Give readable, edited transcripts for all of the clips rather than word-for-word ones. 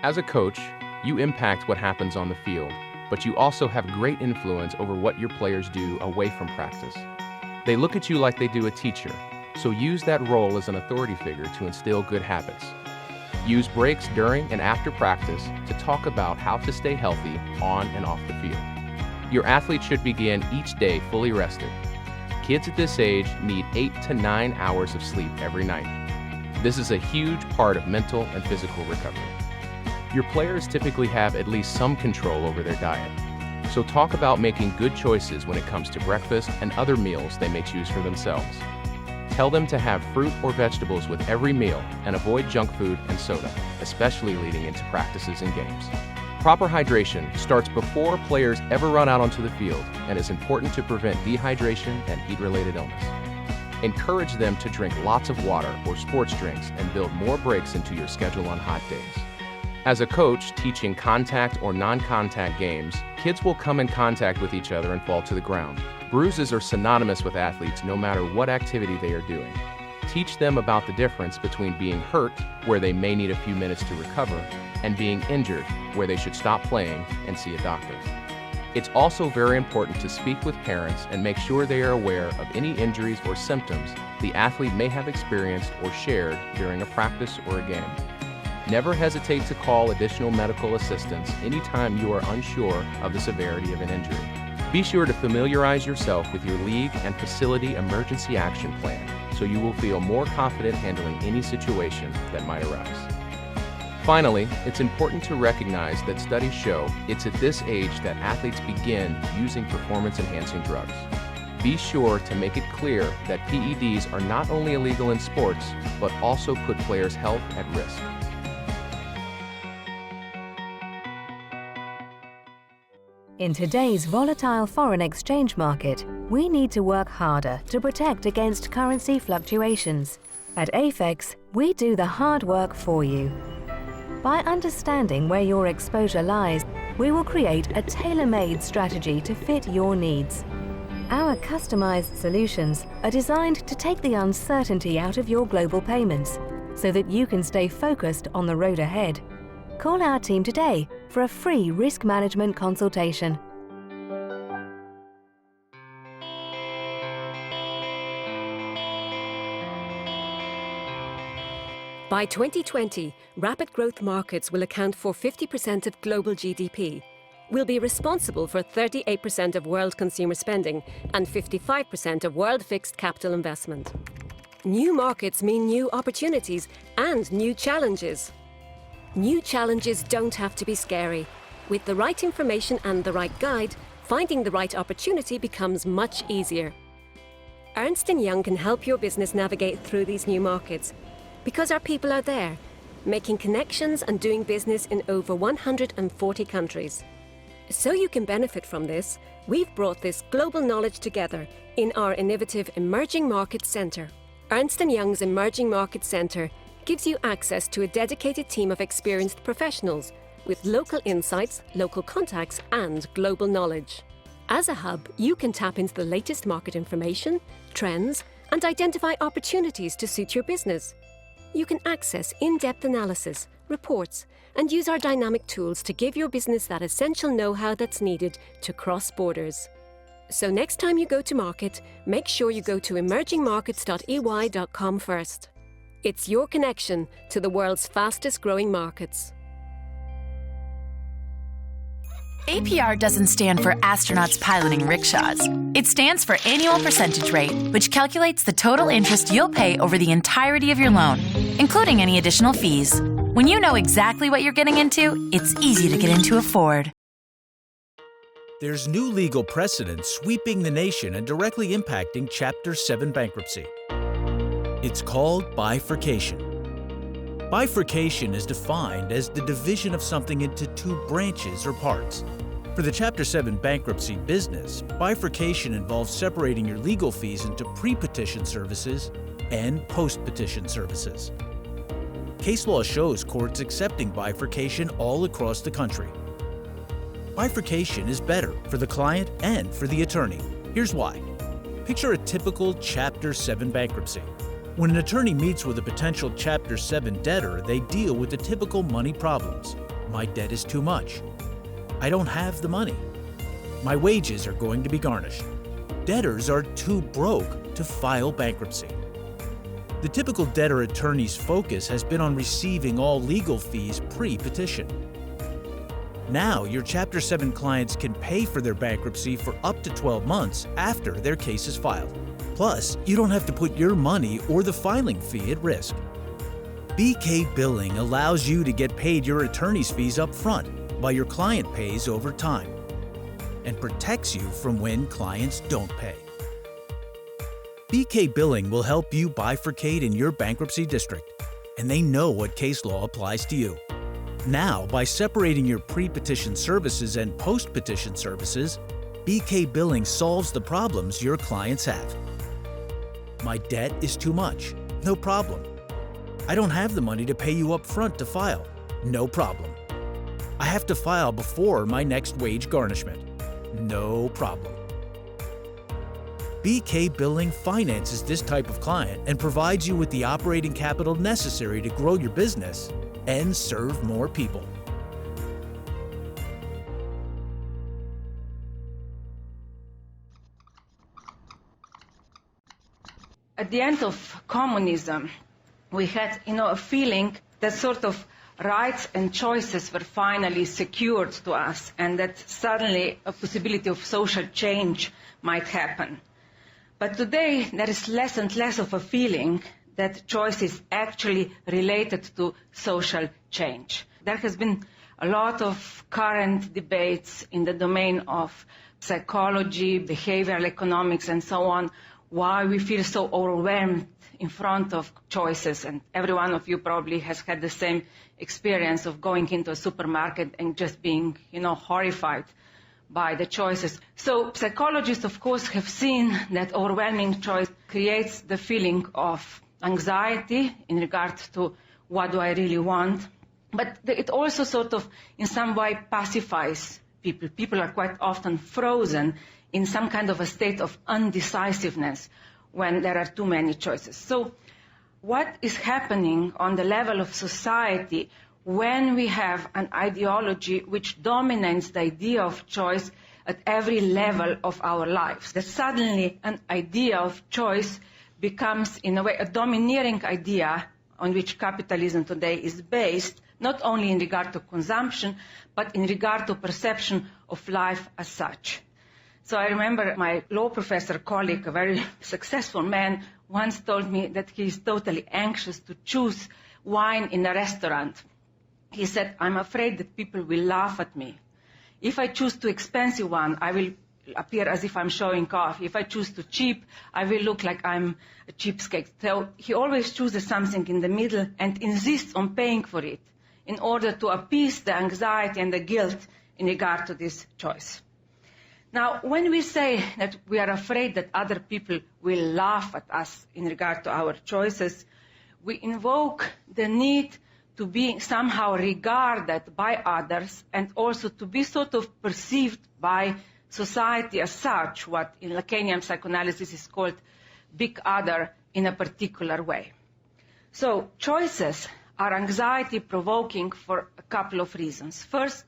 As a coach, you impact what happens on the field, but you also have great influence over what your players do away from practice. They look at you like they do a teacher, so use that role as an authority figure to instill good habits. Use breaks during and after practice to talk about how to stay healthy on and off the field. Your athlete should begin each day fully rested. Kids at this age need 8 to 9 hours of sleep every night. This is a huge part of mental and physical recovery. Your players typically have at least some control over their diet, so talk about making good choices when it comes to breakfast and other meals they may choose for themselves. Tell them to have fruit or vegetables with every meal and avoid junk food and soda, especially leading into practices and games. Proper hydration starts before players ever run out onto the field and is important to prevent dehydration and heat-related illness. Encourage them to drink lots of water or sports drinks and build more breaks into your schedule on hot days. As a coach teaching contact or non-contact games, kids will come in contact with each other and fall to the ground. Bruises are synonymous with athletes no matter what activity they are doing. Teach them about the difference between being hurt, where they may need a few minutes to recover, and being injured, where they should stop playing and see a doctor. It's also very important to speak with parents and make sure they are aware of any injuries or symptoms the athlete may have experienced or shared during a practice or a game. Never hesitate to call additional medical assistance anytime you are unsure of the severity of an injury. Be sure to familiarize yourself with your league and facility emergency action plan so you will feel more confident handling any situation that might arise. Finally, it's important to recognize that studies show it's at this age that athletes begin using performance-enhancing drugs. Be sure to make it clear that PEDs are not only illegal in sports, but also put players' health at risk. In today's volatile foreign exchange market, we need to work harder to protect against currency fluctuations. At AFEX, we do the hard work for you. By understanding where your exposure lies, we will create a tailor-made strategy to fit your needs. Our customized solutions are designed to take the uncertainty out of your global payments so that you can stay focused on the road ahead. Call our team today for a free risk management consultation. By 2020, rapid growth markets will account for 50% of global GDP, will be responsible for 38% of world consumer spending and 55% of world fixed capital investment. New markets mean new opportunities and new challenges. New challenges don't have to be scary. With the right information and the right guide, finding the right opportunity becomes much easier. Ernst & Young can help your business navigate through these new markets because our people are there, making connections and doing business in over 140 countries. So you can benefit from this, we've brought this global knowledge together in our innovative Emerging Markets Centre. Ernst & Young's Emerging Markets Centre gives you access to a dedicated team of experienced professionals with local insights, local contacts, and global knowledge. As a hub, you can tap into the latest market information, trends, and identify opportunities to suit your business. You can access in-depth analysis, reports, and use our dynamic tools to give your business that essential know-how that's needed to cross borders. So next time you go to market, make sure you go to emergingmarkets.ey.com first. It's your connection to the world's fastest growing markets. APR doesn't stand for astronauts piloting rickshaws. It stands for annual percentage rate, which calculates the total interest you'll pay over the entirety of your loan, including any additional fees. When you know exactly what you're getting into, it's easy to get into a Ford. There's new legal precedent sweeping the nation and directly impacting Chapter 7 bankruptcy. It's called bifurcation. Bifurcation is defined as the division of something into two branches or parts. For the Chapter 7 bankruptcy business, bifurcation involves separating your legal fees into pre-petition services and post-petition services. Case law shows courts accepting bifurcation all across the country. Bifurcation is better for the client and for the attorney. Here's why. Picture a typical Chapter 7 bankruptcy. When an attorney meets with a potential Chapter 7 debtor, they deal with the typical money problems. My debt is too much. I don't have the money. My wages are going to be garnished. Debtors are too broke to file bankruptcy. The typical debtor attorney's focus has been on receiving all legal fees pre-petition. Now, your Chapter 7 clients can pay for their bankruptcy for up to 12 months after their case is filed. Plus, you don't have to put your money or the filing fee at risk. BK Billing allows you to get paid your attorney's fees up front while your client pays over time, and protects you from when clients don't pay. BK Billing will help you bifurcate in your bankruptcy district, and they know what case law applies to you. Now, by separating your pre-petition services and post-petition services, BK Billing solves the problems your clients have. My debt is too much. No problem. I don't have the money to pay you up front to file. No problem. I have to file before my next wage garnishment. No problem. BK Billing finances this type of client and provides you with the operating capital necessary to grow your business and serve more people. At the end of communism, we had, a feeling that sort of rights and choices were finally secured to us, and that suddenly a possibility of social change might happen. But today, there is less and less of a feeling that choice is actually related to social change. There has been a lot of current debates in the domain of psychology, behavioral economics, and so on, why we feel so overwhelmed in front of choices. And every one of you probably has had the same experience of going into a supermarket and just being, horrified by the choices. So psychologists, of course, have seen that overwhelming choice creates the feeling of anxiety in regard to what do I really want. But it also sort of, in some way, pacifies people. People are quite often frozen in some kind of a state of undecisiveness when there are too many choices. So what is happening on the level of society when we have an ideology which dominates the idea of choice at every level of our lives? That suddenly an idea of choice becomes, in a way, a domineering idea on which capitalism today is based, not only in regard to consumption, but in regard to perception of life as such. So I remember my law professor colleague, a very successful man, once told me that he is totally anxious to choose wine in a restaurant. He said, I'm afraid that people will laugh at me. If I choose too expensive one, I will appear as if I'm showing off. If I choose too cheap, I will look like I'm a cheapskate. So he always chooses something in the middle and insists on paying for it in order to appease the anxiety and the guilt in regard to this choice. Now, when we say that we are afraid that other people will laugh at us in regard to our choices, we invoke the need to be somehow regarded by others and also to be sort of perceived by society as such, what in Lacanian psychoanalysis is called big other in a particular way. So choices are anxiety-provoking for a couple of reasons. First,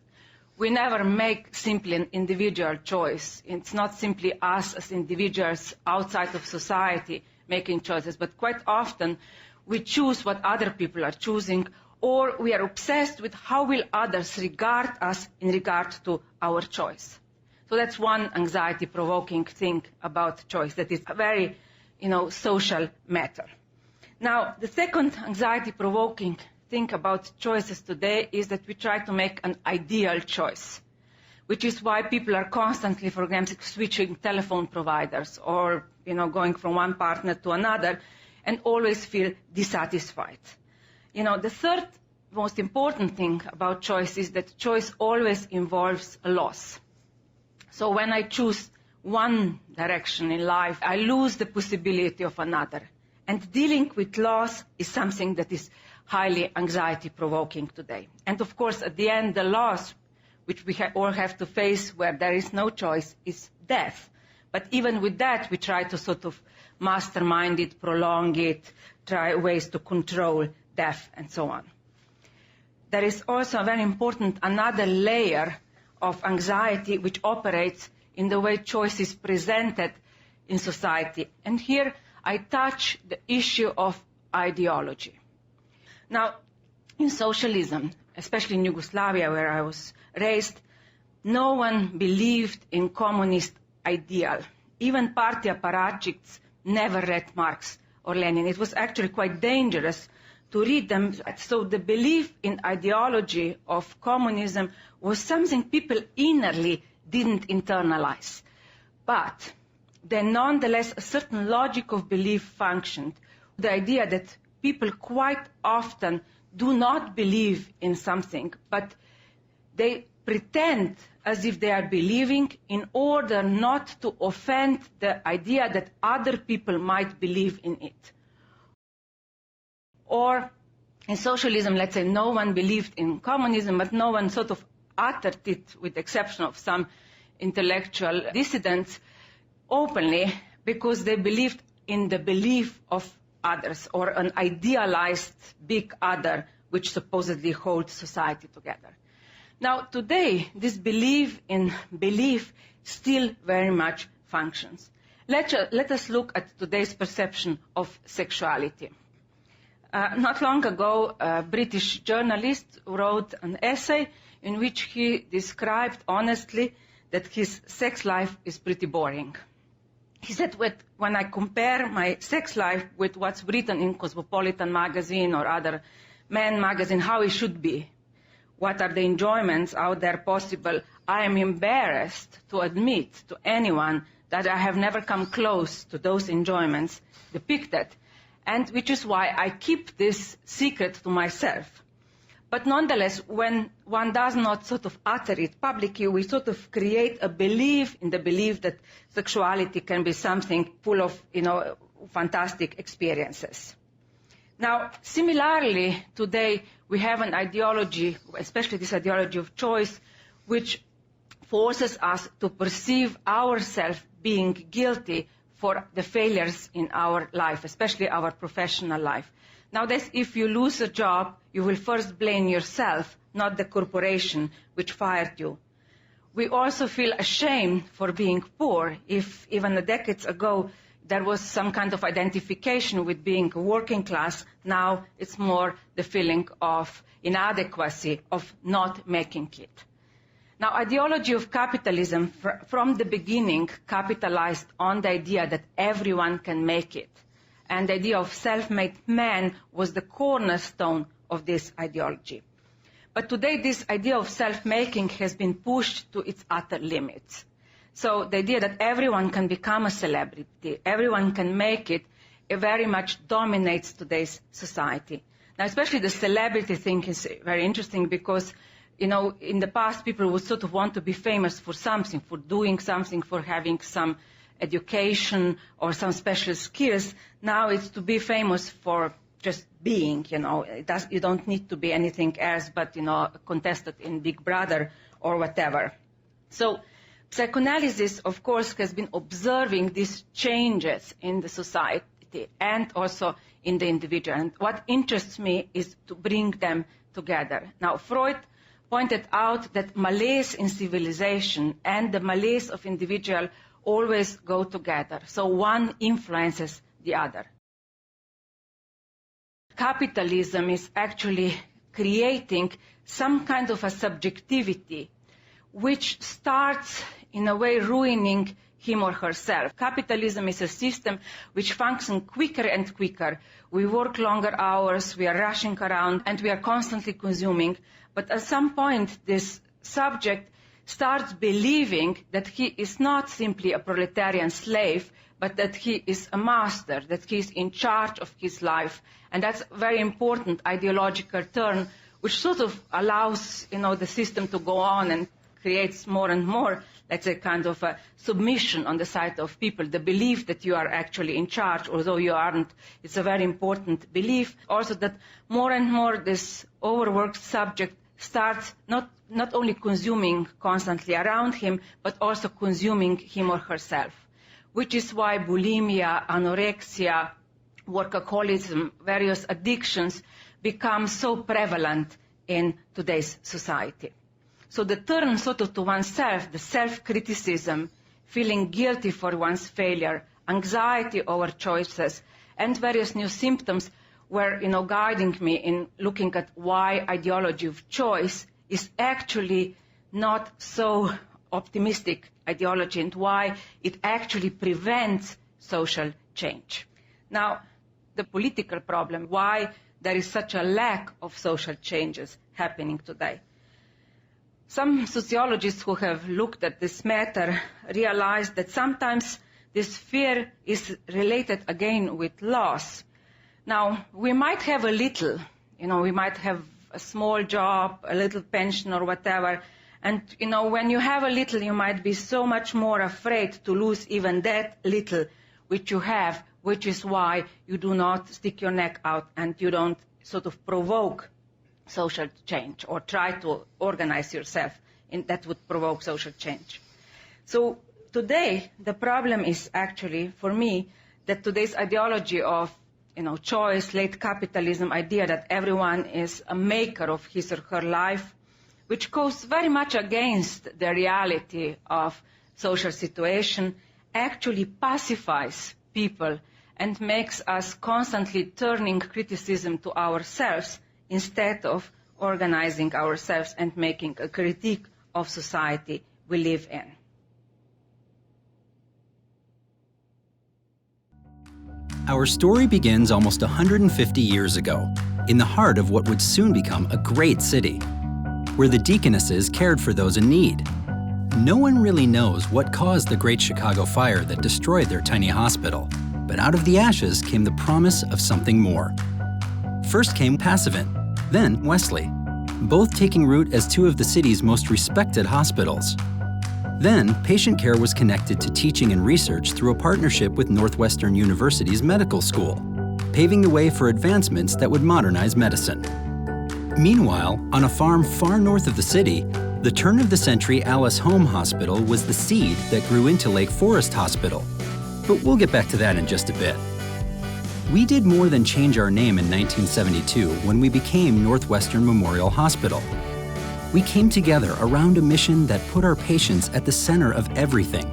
we never make simply an individual choice. It's not simply us as individuals outside of society making choices, but quite often we choose what other people are choosing, or we are obsessed with how will others regard us in regard to our choice. So that's one anxiety-provoking thing about choice, that is a very, social matter. Now, the second anxiety-provoking thing about choices today is that we try to make an ideal choice, which is why people are constantly, for example, switching telephone providers or, going from one partner to another and always feel dissatisfied. The third most important thing about choice is that choice always involves a loss. So when I choose one direction in life, I lose the possibility of another. And dealing with loss is something that is highly anxiety-provoking today. And of course, at the end, the loss, which we all have to face where there is no choice, is death. But even with that, we try to sort of mastermind it, prolong it, try ways to control death, and so on. there is also a very important another layer of anxiety which operates in the way choice is presented in society. And here I touch the issue of ideology. Now, in socialism, especially in Yugoslavia where I was raised, no one believed in communist ideal. Even party apparatchiks never read Marx or Lenin. It was actually quite dangerous to read them. So the belief in ideology of communism was something people innerly didn't internalize. But then nonetheless a certain logic of belief functioned. The idea that people quite often do not believe in something, but they pretend as if they are believing in order not to offend the idea that other people might believe in it. Or in socialism, let's say no one believed in communism, but no one sort of uttered it, with the exception of some intellectual dissidents, openly, because they believed in the belief of others, or an idealized big other which supposedly holds society together. Now, today, this belief in belief still very much functions. Let us look at today's perception of sexuality. Not long ago, a British journalist wrote an essay in which he described honestly that his sex life is pretty boring. He said, when I compare my sex life with what's written in Cosmopolitan magazine or other men magazine, how it should be, what are the enjoyments out there possible, I am embarrassed to admit to anyone that I have never come close to those enjoyments depicted, and which is why I keep this secret to myself. But nonetheless, when one does not sort of utter it publicly, we sort of create a belief in the belief that sexuality can be something full of, fantastic experiences. Now, similarly, today we have an ideology, especially this ideology of choice, which forces us to perceive ourselves being guilty for the failures in our life, especially our professional life. Nowadays, if you lose a job, you will first blame yourself, not the corporation which fired you. We also feel ashamed for being poor. If even decades ago there was some kind of identification with being working class, now it's more the feeling of inadequacy, of not making it. Now, ideology of capitalism from the beginning capitalized on the idea that everyone can make it. And the idea of self-made man was the cornerstone of this ideology. But today this idea of self-making has been pushed to its utter limits. So the idea that everyone can become a celebrity, everyone can make it very much dominates today's society. Now, especially the celebrity thing is very interesting because, in the past people would sort of want to be famous for something, for doing something, for having some education or some special skills. Now it's to be famous for just being, you don't need to be anything else but, contested in Big Brother or whatever. So psychoanalysis, of course, has been observing these changes in the society and also in the individual. And what interests me is to bring them together. Now, Freud pointed out that malaise in civilization and the malaise of individual always go together. So one influences the other. Capitalism is actually creating some kind of a subjectivity which starts in a way ruining him or herself. Capitalism is a system which functions quicker and quicker. We work longer hours, we are rushing around, and we are constantly consuming. But at some point, this subject starts believing that he is not simply a proletarian slave, but that he is a master, that he is in charge of his life. And that's a very important ideological turn, which sort of allows, the system to go on and creates more and more, let's say, kind of a submission on the side of people. The belief that you are actually in charge, although you aren't, it's a very important belief. Also that more and more this overworked subject starts not only consuming constantly around him, but also consuming him or herself, which is why bulimia, anorexia, workaholism, various addictions become so prevalent in today's society. So the turn sort of to oneself, the self-criticism, feeling guilty for one's failure, anxiety over choices, and various new symptoms were, guiding me in looking at why ideology of choice is actually not so optimistic ideology and why it actually prevents social change. Now, the political problem, why there is such a lack of social changes happening today. Some sociologists who have looked at this matter realize that sometimes this fear is related again with loss. Now, we might have a little, we might have a small job, a little pension or whatever, and when you have a little, you might be so much more afraid to lose even that little which you have, which is why you do not stick your neck out and you don't sort of provoke social change or try to organize yourself that would provoke social change. So today, the problem is actually, for me, that today's ideology of choice, late capitalism idea that everyone is a maker of his or her life, which goes very much against the reality of social situation, actually pacifies people and makes us constantly turning criticism to ourselves instead of organizing ourselves and making a critique of society we live in. Our story begins almost 150 years ago, in the heart of what would soon become a great city, where the deaconesses cared for those in need. No one really knows what caused the Great Chicago Fire that destroyed their tiny hospital, but out of the ashes came the promise of something more. First came Passavant, then Wesley, both taking root as two of the city's most respected hospitals. Then, patient care was connected to teaching and research through a partnership with Northwestern University's medical school, paving the way for advancements that would modernize medicine. Meanwhile, on a farm far north of the city, the turn-of-the-century Alice Home Hospital was the seed that grew into Lake Forest Hospital. But we'll get back to that in just a bit. We did more than change our name in 1972 when we became Northwestern Memorial Hospital. We came together around a mission that put our patients at the center of everything.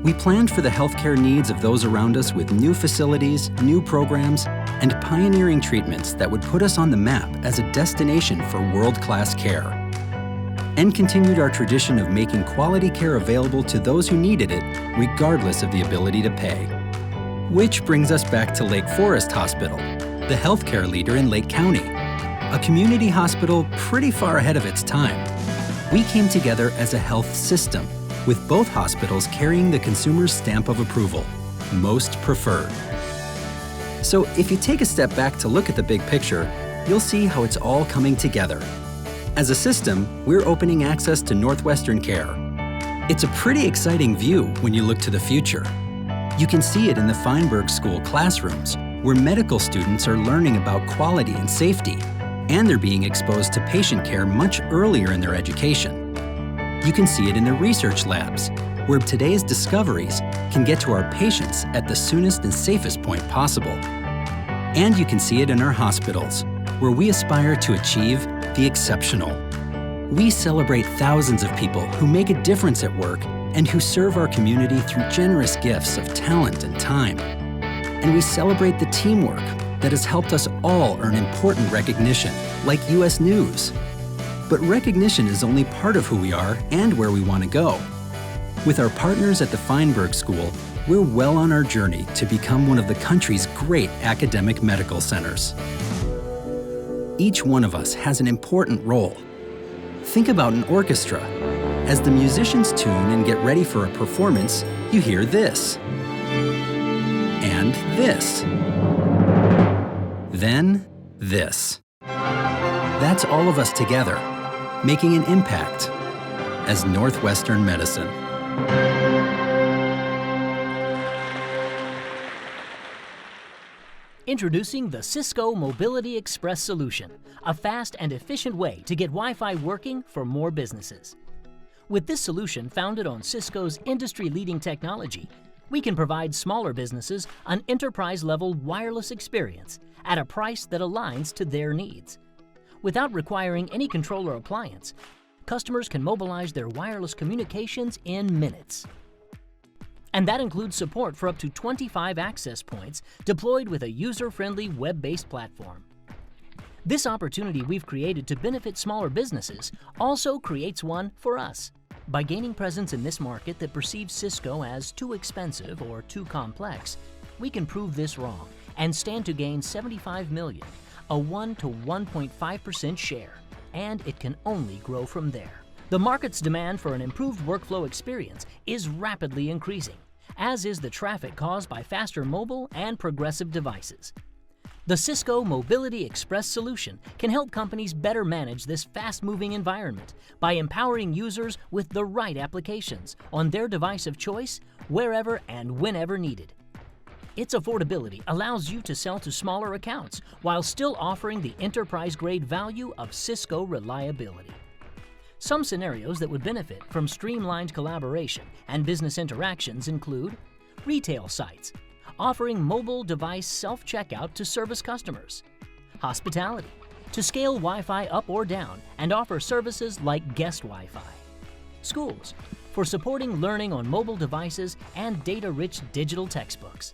We planned for the healthcare needs of those around us with new facilities, new programs, and pioneering treatments that would put us on the map as a destination for world-class care. And continued our tradition of making quality care available to those who needed it, regardless of the ability to pay. Which brings us back to Lake Forest Hospital, the healthcare leader in Lake County, a community hospital pretty far ahead of its time. We came together as a health system, with both hospitals carrying the consumer's stamp of approval, most preferred. So if you take a step back to look at the big picture, you'll see how it's all coming together. As a system, we're opening access to Northwestern care. It's a pretty exciting view when you look to the future. You can see it in the Feinberg School classrooms, where medical students are learning about quality and safety, and they're being exposed to patient care much earlier in their education. You can see it in the research labs, where today's discoveries can get to our patients at the soonest and safest point possible. And you can see it in our hospitals, where we aspire to achieve the exceptional. We celebrate thousands of people who make a difference at work and who serve our community through generous gifts of talent and time. And we celebrate the teamwork that has helped us all earn important recognition, like US News. But recognition is only part of who we are and where we want to go. With our partners at the Feinberg School, we're well on our journey to become one of the country's great academic medical centers. Each one of us has an important role. Think about an orchestra. As the musicians tune and get ready for a performance, you hear this. And this. Then this. That's all of us together, making an impact as Northwestern Medicine. Introducing the Cisco Mobility Express solution, a fast and efficient way to get Wi-Fi working for more businesses. With this solution founded on Cisco's industry-leading technology, we can provide smaller businesses an enterprise-level wireless experience at a price that aligns to their needs. Without requiring any controller appliance, customers can mobilize their wireless communications in minutes. And that includes support for up to 25 access points deployed with a user-friendly web-based platform. This opportunity we've created to benefit smaller businesses also creates one for us. By gaining presence in this market that perceives Cisco as too expensive or too complex, we can prove this wrong and stand to gain $75 million, a 1 to 1.5% share, and it can only grow from there. The market's demand for an improved workflow experience is rapidly increasing, as is the traffic caused by faster mobile and progressive devices. The Cisco Mobility Express solution can help companies better manage this fast-moving environment by empowering users with the right applications on their device of choice, wherever and whenever needed. Its affordability allows you to sell to smaller accounts while still offering the enterprise-grade value of Cisco reliability. Some scenarios that would benefit from streamlined collaboration and business interactions include retail sites, offering mobile device self-checkout to service customers; hospitality, to scale Wi-Fi up or down and offer services like guest Wi-Fi; schools, for supporting learning on mobile devices and data-rich digital textbooks.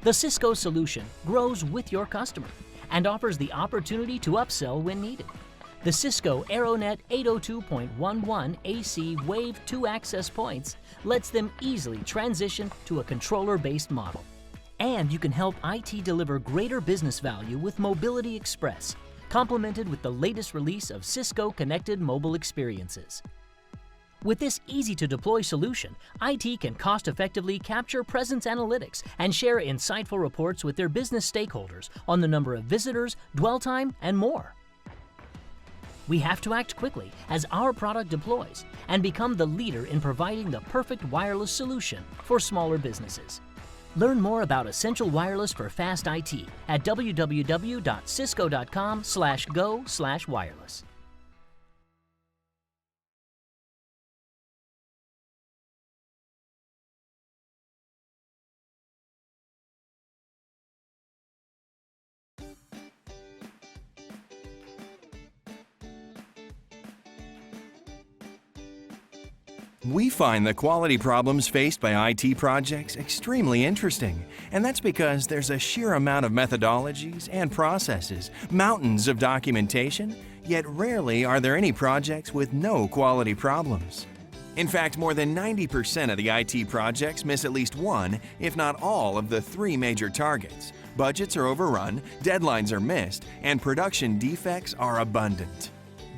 The Cisco solution grows with your customer and offers the opportunity to upsell when needed. The Cisco AeroNet 802.11 AC Wave 2 access points lets them easily transition to a controller-based model. And you can help IT deliver greater business value with Mobility Express, complemented with the latest release of Cisco Connected Mobile Experiences. With this easy-to-deploy solution, IT can cost-effectively capture presence analytics and share insightful reports with their business stakeholders on the number of visitors, dwell time, and more. We have to act quickly as our product deploys and become the leader in providing the perfect wireless solution for smaller businesses. Learn more about Essential Wireless for Fast IT at www.cisco.com/go/wireless. We find the quality problems faced by IT projects extremely interesting, and that's because there's a sheer amount of methodologies and processes, mountains of documentation, yet rarely are there any projects with no quality problems. In fact, more than 90% of the IT projects miss at least one, if not all, of the three major targets. Budgets are overrun, deadlines are missed, and production defects are abundant.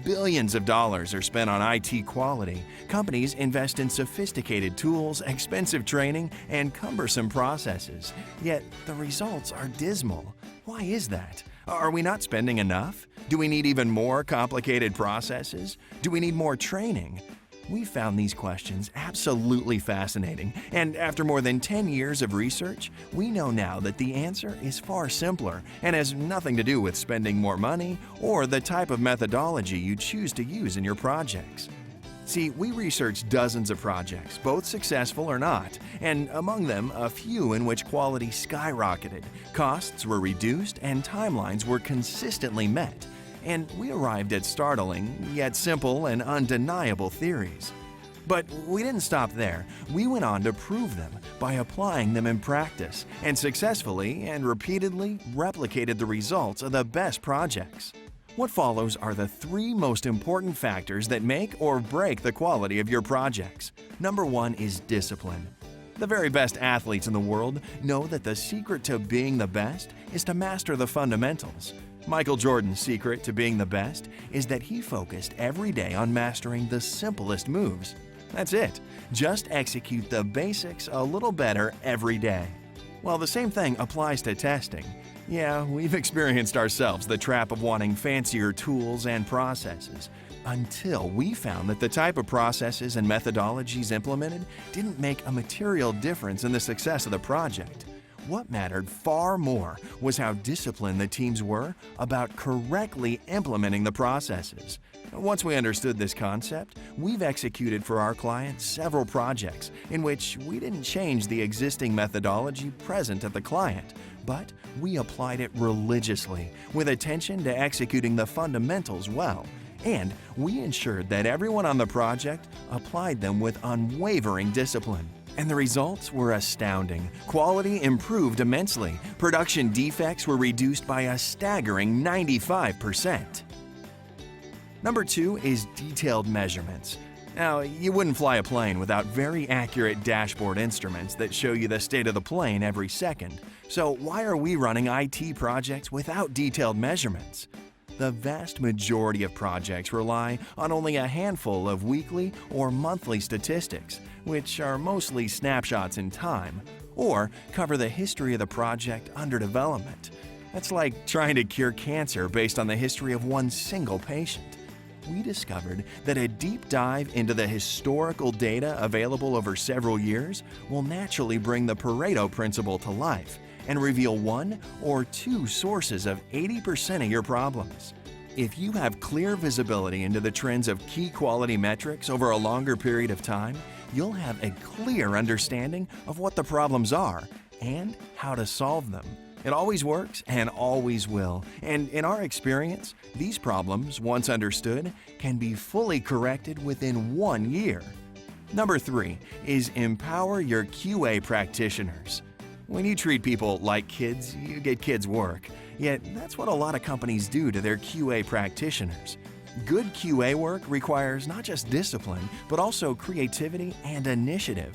Billions of dollars are spent on IT quality. Companies invest in sophisticated tools, expensive training, and cumbersome processes. Yet the results are dismal. Why is that? Are we not spending enough? Do we need even more complicated processes? Do we need more training? We found these questions absolutely fascinating, and after more than 10 years of research, we know now that the answer is far simpler and has nothing to do with spending more money or the type of methodology you choose to use in your projects. See, we researched dozens of projects, both successful or not, and among them, a few in which quality skyrocketed, costs were reduced, and timelines were consistently met. And we arrived at startling, yet simple and undeniable theories. But we didn't stop there. We went on to prove them by applying them in practice, and successfully and repeatedly replicated the results of the best projects. What follows are the three most important factors that make or break the quality of your projects. Number one is discipline. The very best athletes in the world know that the secret to being the best is to master the fundamentals. Michael Jordan's secret to being the best is that he focused every day on mastering the simplest moves. That's it. Just execute the basics a little better every day. Well, the same thing applies to testing. Yeah, we've experienced ourselves the trap of wanting fancier tools and processes, until we found that the type of processes and methodologies implemented didn't make a material difference in the success of the project. What mattered far more was how disciplined the teams were about correctly implementing the processes. Once we understood this concept, we've executed for our clients several projects in which we didn't change the existing methodology present at the client, but we applied it religiously with attention to executing the fundamentals well. And we ensured that everyone on the project applied them with unwavering discipline. And the results were astounding. Quality improved immensely. Production defects were reduced by a staggering 95%. Number 2 is detailed measurements. Now, you wouldn't fly a plane without very accurate dashboard instruments that show you the state of the plane every second. So why are we running IT projects without detailed measurements? The vast majority of projects rely on only a handful of weekly or monthly statistics, which are mostly snapshots in time, or cover the history of the project under development. That's like trying to cure cancer based on the history of one single patient. We discovered that a deep dive into the historical data available over several years will naturally bring the Pareto principle to life and reveal 1 or 2 sources of 80% of your problems. If you have clear visibility into the trends of key quality metrics over a longer period of time, you'll have a clear understanding of what the problems are and how to solve them. It always works and always will. And in our experience, these problems, once understood, can be fully corrected within 1 year. Number 3 is empower your QA practitioners. When you treat people like kids, you get kids' work. Yet, that's what a lot of companies do to their QA practitioners. Good QA work requires not just discipline, but also creativity and initiative.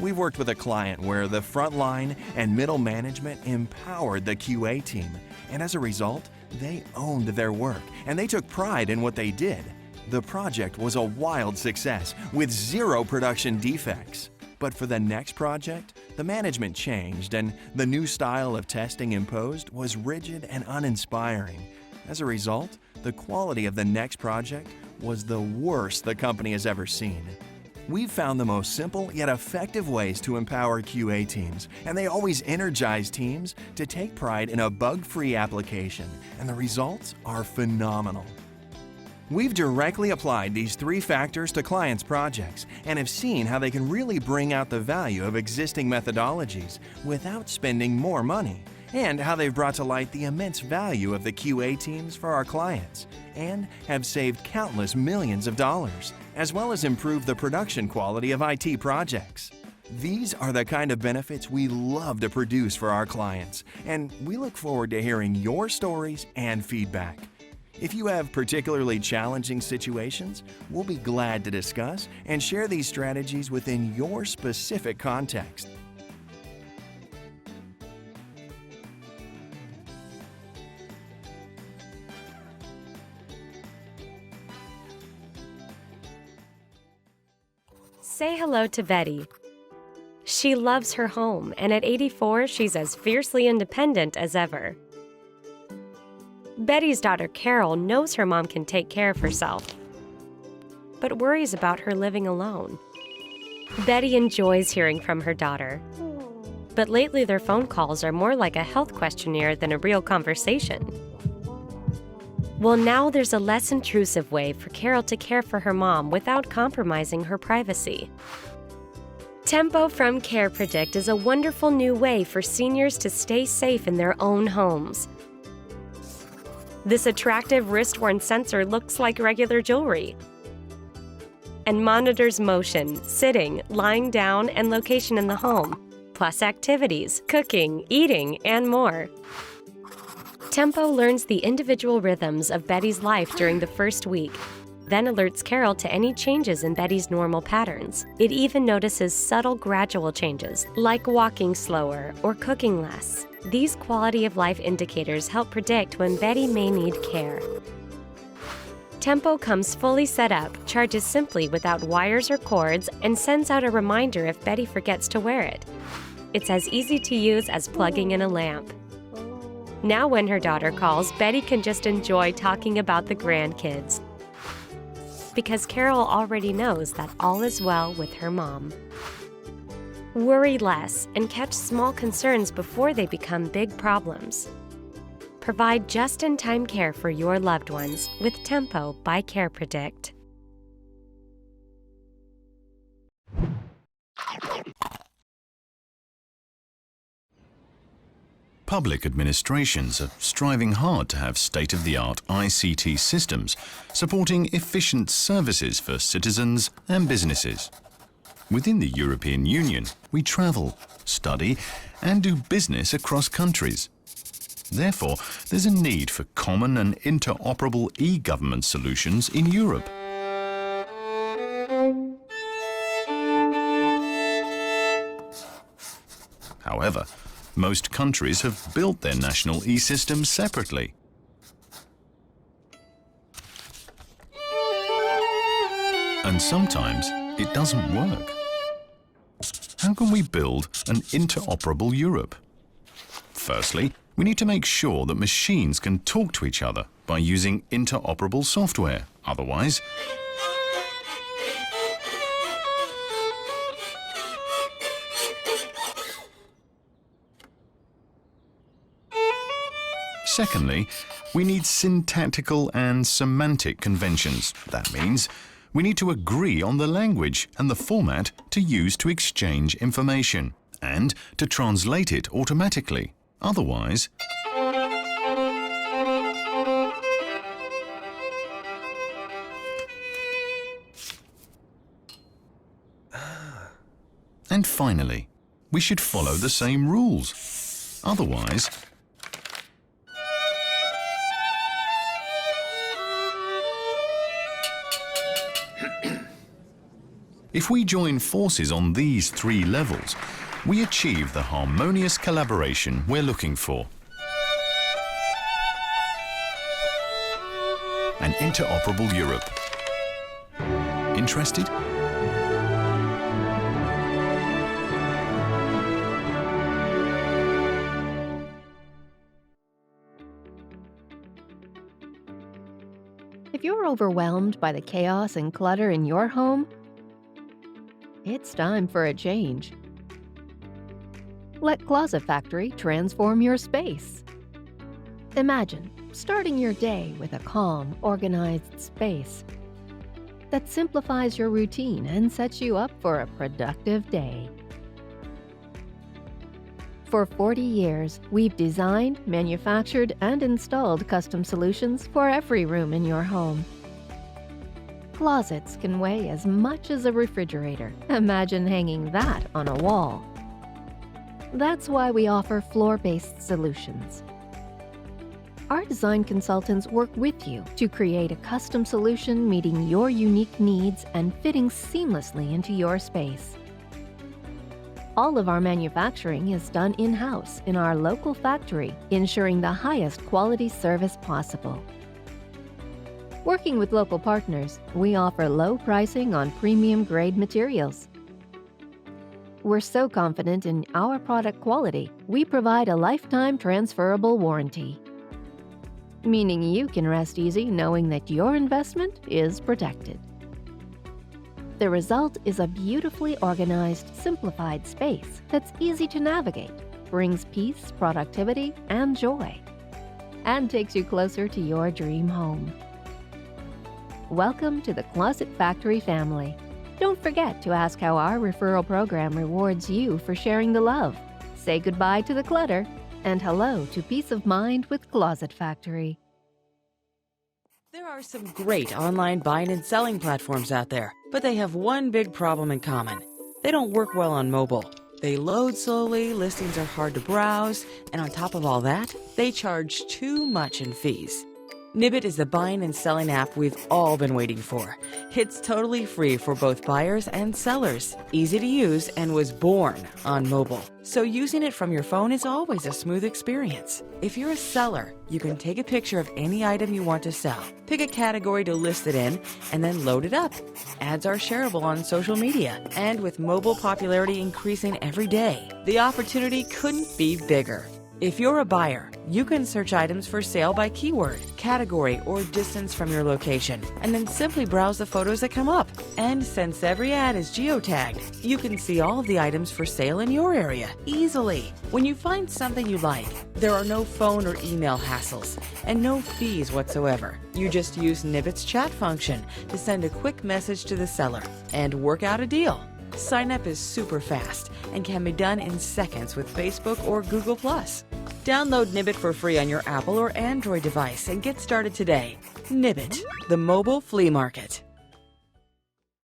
We've worked with a client where the frontline and middle management empowered the QA team, and as a result, they owned their work and they took pride in what they did. The project was a wild success with 0 production defects. But for the next project, the management changed and the new style of testing imposed was rigid and uninspiring. As a result, the quality of the next project was the worst the company has ever seen. We've found the most simple yet effective ways to empower QA teams, and they always energize teams to take pride in a bug-free application, and the results are phenomenal. We've directly applied these 3 factors to clients' projects and have seen how they can really bring out the value of existing methodologies without spending more money, and how they've brought to light the immense value of the QA teams for our clients, and have saved countless millions of dollars, as well as improved the production quality of IT projects. These are the kind of benefits we love to produce for our clients, and we look forward to hearing your stories and feedback. If you have particularly challenging situations, we'll be glad to discuss and share these strategies within your specific context. Say hello to Betty. She loves her home, and at 84, she's as fiercely independent as ever. Betty's daughter Carol knows her mom can take care of herself, but worries about her living alone. Betty enjoys hearing from her daughter, but lately their phone calls are more like a health questionnaire than a real conversation. Well, now there's a less intrusive way for Carol to care for her mom without compromising her privacy. Tempo from CarePredict is a wonderful new way for seniors to stay safe in their own homes. This attractive wrist-worn sensor looks like regular jewelry and monitors motion, sitting, lying down, and location in the home, plus activities, cooking, eating, and more. Tempo learns the individual rhythms of Betty's life during the first week, then alerts Carol to any changes in Betty's normal patterns. It even notices subtle gradual changes, like walking slower or cooking less. These quality-of-life indicators help predict when Betty may need care. Tempo comes fully set up, charges simply without wires or cords, and sends out a reminder if Betty forgets to wear it. It's as easy to use as plugging in a lamp. Now when her daughter calls, Betty can just enjoy talking about the grandkids, because Carol already knows that all is well with her mom. Worry less and catch small concerns before they become big problems. Provide just-in-time care for your loved ones with Tempo by CarePredict. Public administrations are striving hard to have state-of-the-art ICT systems supporting efficient services for citizens and businesses. Within the European Union, we travel, study, and do business across countries. Therefore, there's a need for common and interoperable e-government solutions in Europe. However, most countries have built their national e-systems separately. And sometimes it doesn't work. How can we build an interoperable Europe? Firstly, we need to make sure that machines can talk to each other by using interoperable software. Otherwise, secondly, we need syntactical and semantic conventions. That means we need to agree on the language and the format to use to exchange information and to translate it automatically. Otherwise, and finally, we should follow the same rules. Otherwise, if we join forces on these three levels, we achieve the harmonious collaboration we're looking for. An interoperable Europe. Interested? If you're overwhelmed by the chaos and clutter in your home, it's time for a change. Let Closet Factory transform your space. Imagine starting your day with a calm, organized space that simplifies your routine and sets you up for a productive day. For 40 years, we've designed, manufactured, and installed custom solutions for every room in your home. Closets can weigh as much as a refrigerator. Imagine hanging that on a wall. That's why we offer floor-based solutions. Our design consultants work with you to create a custom solution meeting your unique needs and fitting seamlessly into your space. All of our manufacturing is done in-house in our local factory, ensuring the highest quality service possible. Working with local partners, we offer low pricing on premium grade materials. We're so confident in our product quality, we provide a lifetime transferable warranty, meaning you can rest easy knowing that your investment is protected. The result is a beautifully organized, simplified space that's easy to navigate, brings peace, productivity, and joy, and takes you closer to your dream home. Welcome to the Closet Factory family. Don't forget to ask how our referral program rewards you for sharing the love. Say goodbye to the clutter and hello to peace of mind with Closet Factory. There are some great online buying and selling platforms out there, but they have one big problem in common. They don't work well on mobile. They load slowly, listings are hard to browse, and on top of all that, they charge too much in fees. NyBytt is the buying and selling app we've all been waiting for. It's totally free for both buyers and sellers, easy to use, and was born on mobile. So using it from your phone is always a smooth experience. If you're a seller, you can take a picture of any item you want to sell, pick a category to list it in, and then load it up. Ads are shareable on social media, and with mobile popularity increasing every day, the opportunity couldn't be bigger. If you're a buyer, you can search items for sale by keyword, category, or distance from your location, and then simply browse the photos that come up. And since every ad is geotagged, you can see all of the items for sale in your area easily. When you find something you like, there are no phone or email hassles and no fees whatsoever. You just use NyBytt's chat function to send a quick message to the seller and work out a deal. Sign up is super fast and can be done in seconds with Facebook or Google+. Download NyBytt for free on your Apple or Android device and get started today. NyBytt, the mobile flea market.